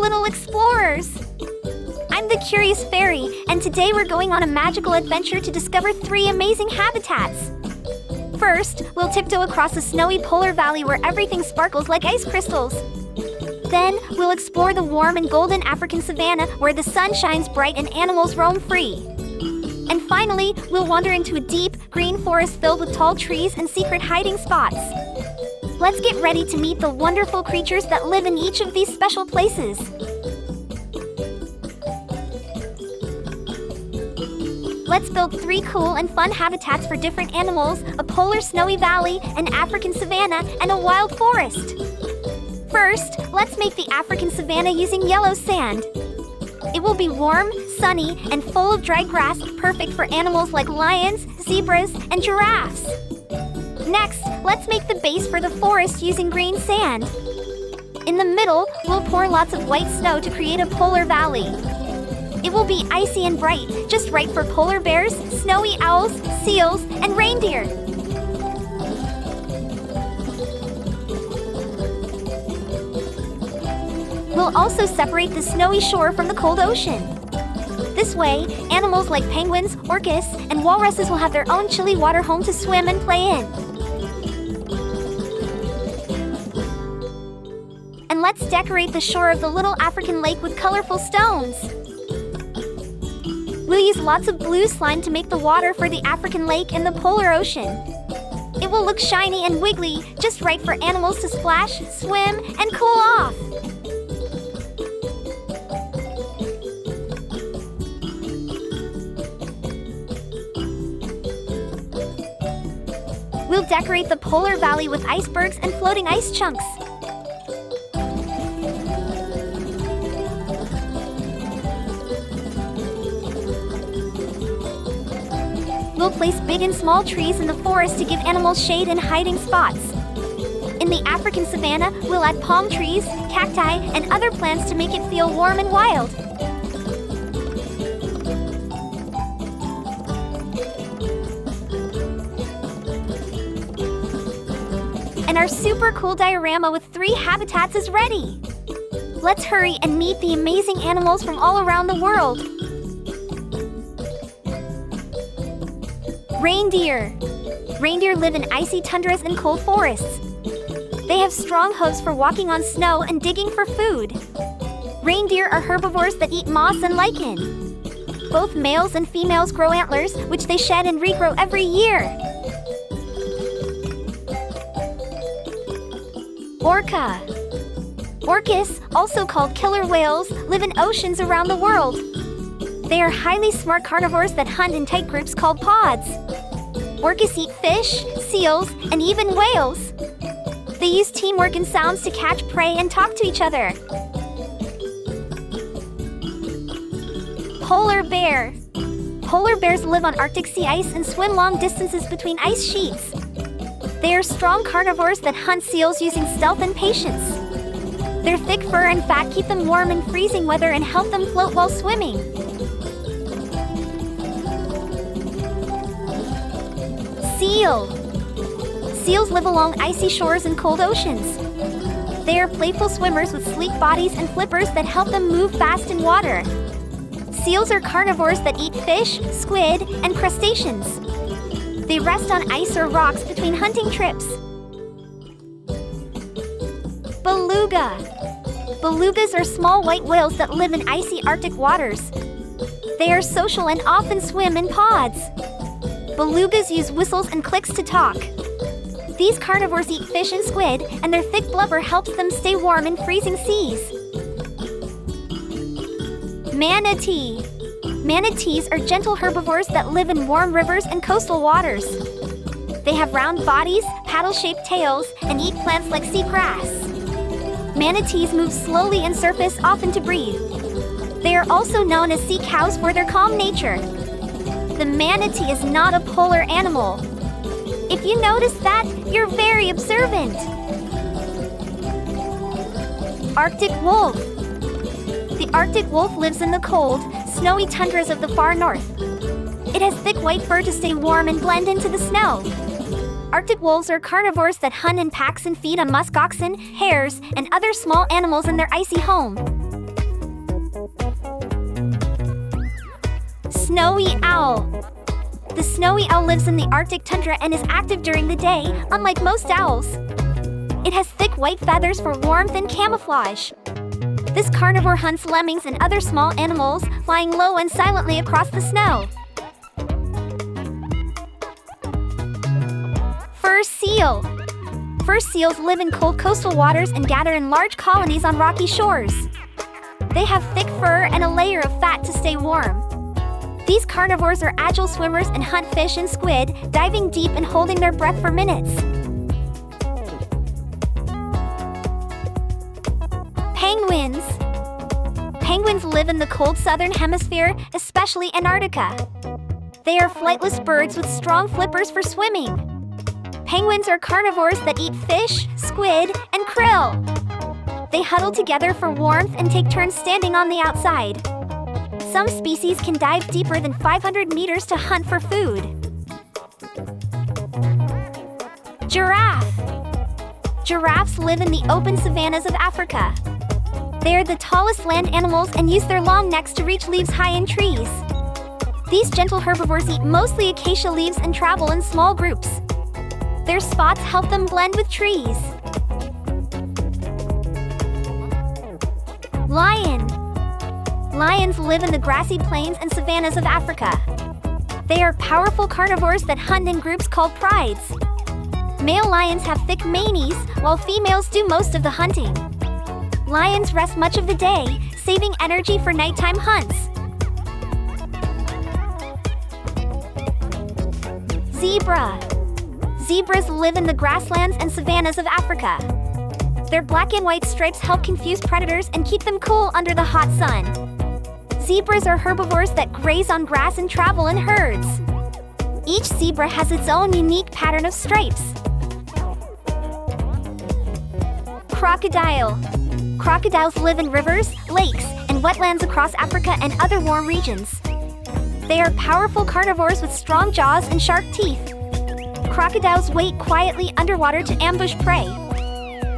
little explorers! I'm the Curious Fairy, and today we're going on a magical adventure to discover 3 amazing habitats. First, we'll tiptoe across a snowy polar valley where everything sparkles like ice crystals. Then, we'll explore the warm and golden African savanna where the sun shines bright and animals roam free. And finally, we'll wander into a deep, green forest filled with tall trees and secret hiding spots. Let's get ready to meet the wonderful creatures that live in each of these special places. Let's build 3 cool and fun habitats for different animals: a polar snowy valley, an African savanna, and a wild forest. First, let's make the African savanna using yellow sand. It will be warm, sunny, and full of dry grass, perfect for animals like lions, zebras, and giraffes. Next, let's make the base for the forest using green sand. In the middle, we'll pour lots of white snow to create a polar valley. It will be icy and bright, just right for polar bears, snowy owls, seals, and reindeer. We'll also separate the snowy shore from the cold ocean. This way, animals like penguins, orcas, and walruses will have their own chilly water home to swim and play in. And let's decorate the shore of the little African lake with colorful stones. We'll use lots of blue slime to make the water for the African lake and the polar ocean. It will look shiny and wiggly, just right for animals to splash, swim, and cool off. We'll decorate the polar valley with icebergs and floating ice chunks. We'll place big and small trees in the forest to give animals shade and hiding spots. In the African savanna, we'll add palm trees, cacti, and other plants to make it feel warm and wild. And our super cool diorama with 3 habitats is ready. Let's hurry and meet the amazing animals from all around the world. Reindeer. Reindeer live in icy tundras and cold forests. They have strong hooves for walking on snow and digging for food. Reindeer are herbivores that eat moss and lichen. Both males and females grow antlers, which they shed and regrow every year. Orca. Orcas, also called killer whales, live in oceans around the world. They are highly smart carnivores that hunt in tight groups called pods. Orcas eat fish, seals, and even whales. They use teamwork and sounds to catch prey and talk to each other. Polar bear. Polar bears live on Arctic sea ice and swim long distances between ice sheets. They are strong carnivores that hunt seals using stealth and patience. Their thick fur and fat keep them warm in freezing weather and help them float while swimming. Seal. Seals live along icy shores and cold oceans. They are playful swimmers with sleek bodies and flippers that help them move fast in water. Seals are carnivores that eat fish, squid, and crustaceans. They rest on ice or rocks between hunting trips. Beluga. Belugas are small white whales that live in icy Arctic waters. They are social and often swim in pods. Belugas use whistles and clicks to talk. These carnivores eat fish and squid, and their thick blubber helps them stay warm in freezing seas. Manatee. Manatees are gentle herbivores that live in warm rivers and coastal waters. They have round bodies, paddle-shaped tails, and eat plants like seagrass. Manatees move slowly and surface often to breathe. They are also known as sea cows for their calm nature. The manatee is not a polar animal. If you notice that, you're very observant. Arctic wolf. The Arctic wolf lives in the cold, snowy tundras of the far north. It has thick white fur to stay warm and blend into the snow. Arctic wolves are carnivores that hunt in packs and feed on musk oxen, hares, and other small animals in their icy home. Snowy owl. The snowy owl lives in the Arctic tundra and is active during the day, unlike most owls. It has thick white feathers for warmth and camouflage. This carnivore hunts lemmings and other small animals, flying low and silently across the snow. Fur seal. Fur seals live in cold coastal waters and gather in large colonies on rocky shores. They have thick fur and a layer of fat to stay warm. These carnivores are agile swimmers and hunt fish and squid, diving deep and holding their breath for minutes. Penguins. Penguins live in the cold southern hemisphere, especially Antarctica. They are flightless birds with strong flippers for swimming. Penguins are carnivores that eat fish, squid, and krill. They huddle together for warmth and take turns standing on the outside. Some species can dive deeper than 500 meters to hunt for food. Giraffe. Giraffes live in the open savannas of Africa. They are the tallest land animals and use their long necks to reach leaves high in trees. These gentle herbivores eat mostly acacia leaves and travel in small groups. Their spots help them blend with trees. Lion. Lions live in the grassy plains and savannas of Africa. They are powerful carnivores that hunt in groups called prides. Male lions have thick manes, while females do most of the hunting. Lions rest much of the day, saving energy for nighttime hunts. Zebra. Zebras live in the grasslands and savannas of Africa. Their black and white stripes help confuse predators and keep them cool under the hot sun. Zebras are herbivores that graze on grass and travel in herds. Each zebra has its own unique pattern of stripes. Crocodile. Crocodiles live in rivers, lakes, and wetlands across Africa and other warm regions. They are powerful carnivores with strong jaws and sharp teeth. Crocodiles wait quietly underwater to ambush prey.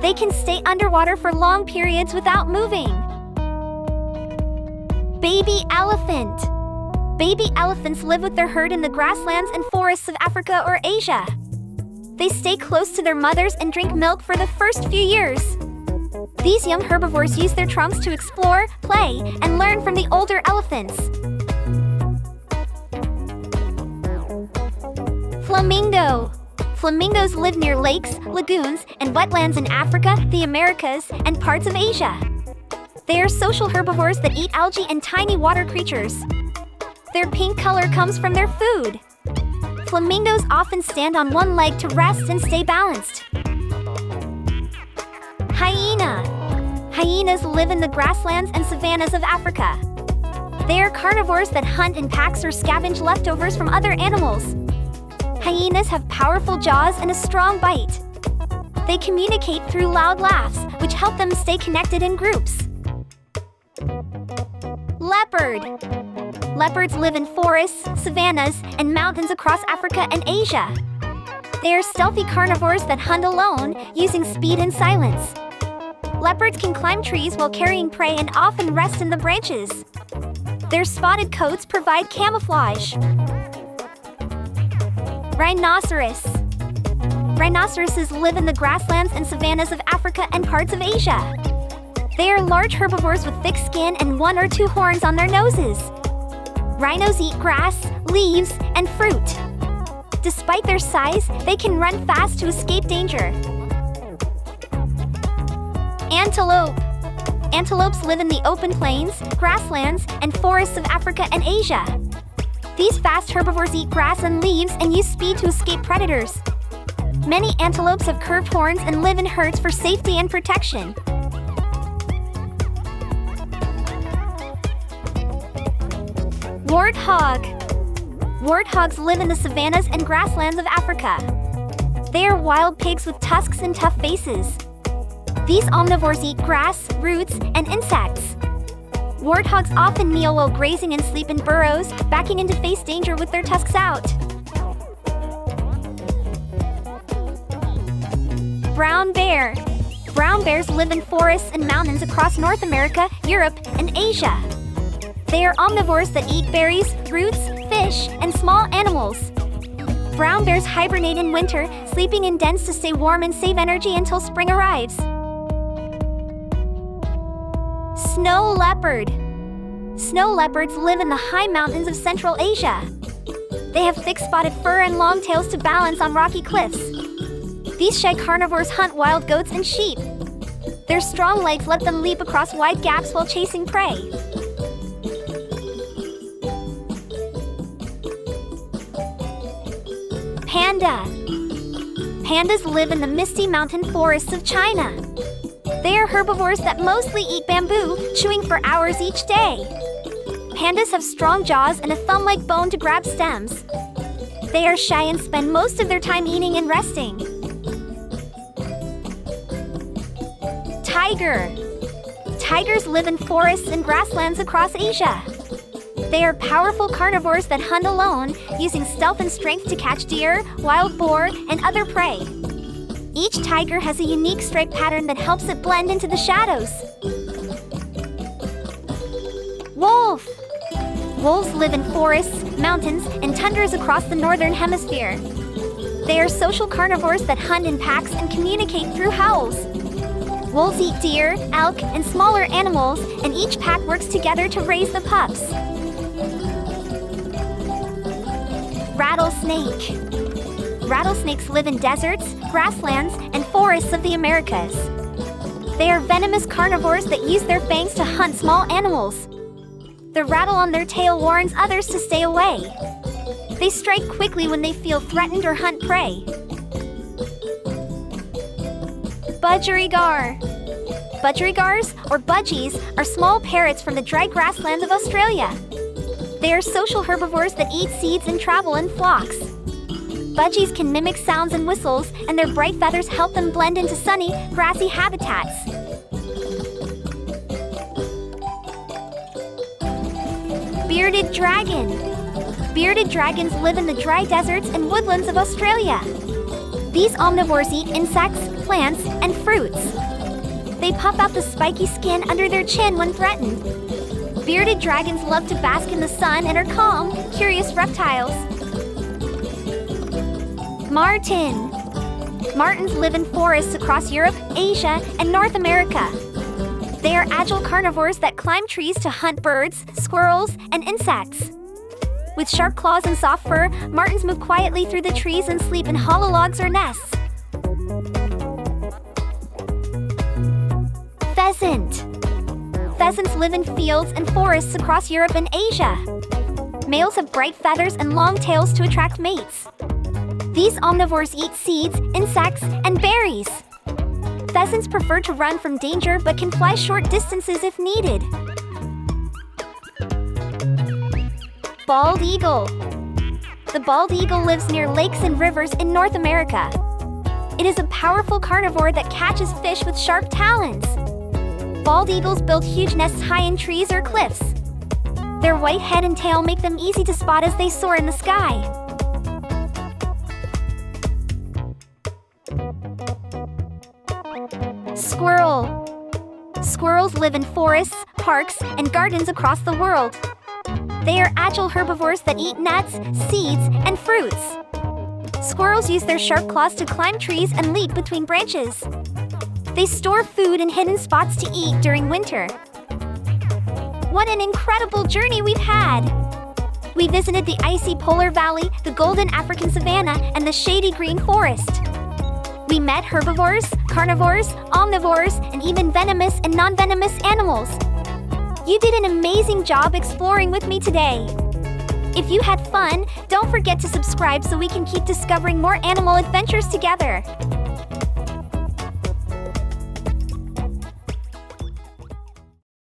They can stay underwater for long periods without moving. Baby elephant. Baby elephants live with their herd in the grasslands and forests of Africa or Asia. They stay close to their mothers and drink milk for the first few years. These young herbivores use their trunks to explore, play, and learn from the older elephants. Flamingo. Flamingos live near lakes, lagoons, and wetlands in Africa, the Americas, and parts of Asia. They are social herbivores that eat algae and tiny water creatures. Their pink color comes from their food. Flamingos often stand on one leg to rest and stay balanced. Hyena. Hyenas live in the grasslands and savannas of Africa. They are carnivores that hunt in packs or scavenge leftovers from other animals. Hyenas have powerful jaws and a strong bite. They communicate through loud laughs, which help them stay connected in groups. Leopard. Leopards live in forests, savannas, and mountains across Africa and Asia. They are stealthy carnivores that hunt alone, using speed and silence. Leopards can climb trees while carrying prey and often rest in the branches. Their spotted coats provide camouflage. Rhinoceros. Rhinoceroses live in the grasslands and savannas of Africa and parts of Asia. They are large herbivores with thick skin and one or two horns on their noses. Rhinos eat grass, leaves, and fruit. Despite their size, they can run fast to escape danger. Antelope. Antelopes live in the open plains, grasslands, and forests of Africa and Asia. These fast herbivores eat grass and leaves and use speed to escape predators. Many antelopes have curved horns and live in herds for safety and protection. Warthog. Warthogs live in the savannas and grasslands of Africa. They are wild pigs with tusks and tough faces. These omnivores eat grass, roots, and insects. Warthogs often meal while grazing and sleep in burrows, backing in to face danger with their tusks out. Brown bear. Brown bears live in forests and mountains across North America, Europe, and Asia. They are omnivores that eat berries, roots, fish, and small animals. Brown bears hibernate in winter, sleeping in dens to stay warm and save energy until spring arrives. Snow leopard. Snow leopards live in the high mountains of Central Asia. They have thick spotted fur and long tails to balance on rocky cliffs. These shy carnivores hunt wild goats and sheep. Their strong legs let them leap across wide gaps while chasing prey. Panda. Pandas live in the misty mountain forests of China. They are herbivores that mostly eat bamboo, chewing for hours each day. Pandas have strong jaws and a thumb-like bone to grab stems. They are shy and spend most of their time eating and resting. Tiger. Tigers live in forests and grasslands across Asia. They are powerful carnivores that hunt alone, using stealth and strength to catch deer, wild boar, and other prey. Each tiger has a unique stripe pattern that helps it blend into the shadows. Wolf. Wolves live in forests, mountains, and tundras across the northern hemisphere. They are social carnivores that hunt in packs and communicate through howls. Wolves eat deer, elk, and smaller animals, and each pack works together to raise the pups. Rattlesnake. Rattlesnakes live in deserts, grasslands, and forests of the Americas. They are venomous carnivores that use their fangs to hunt small animals. The rattle on their tail warns others to stay away. They strike quickly when they feel threatened or hunt prey. Budgerigar. Budgerigars, or budgies, are small parrots from the dry grasslands of Australia. They are social herbivores that eat seeds and travel in flocks. Budgies can mimic sounds and whistles, and their bright feathers help them blend into sunny, grassy habitats. Bearded dragon. Bearded dragons live in the dry deserts and woodlands of Australia. These omnivores eat insects, plants, and fruits. They puff out the spiky skin under their chin when threatened. Bearded dragons love to bask in the sun and are calm, curious reptiles. Marten. Martens live in forests across Europe, Asia, and North America. They are agile carnivores that climb trees to hunt birds, squirrels, and insects. With sharp claws and soft fur, martens move quietly through the trees and sleep in hollow logs or nests. Pheasant. Pheasants live in fields and forests across Europe and Asia. Males have bright feathers and long tails to attract mates. These omnivores eat seeds, insects, and berries. Pheasants prefer to run from danger but can fly short distances if needed. Bald eagle. The bald eagle lives near lakes and rivers in North America. It is a powerful carnivore that catches fish with sharp talons. Bald eagles build huge nests high in trees or cliffs. Their white head and tail make them easy to spot as they soar in the sky. Squirrel. Squirrels live in forests, parks, and gardens across the world. They are agile herbivores that eat nuts, seeds, and fruits. Squirrels use their sharp claws to climb trees and leap between branches. They store food in hidden spots to eat during winter. What an incredible journey we've had! We visited the icy polar valley, the golden African savanna, and the shady green forest. We met herbivores, carnivores, omnivores, and even venomous and non-venomous animals. You did an amazing job exploring with me today. If you had fun, don't forget to subscribe so we can keep discovering more animal adventures together.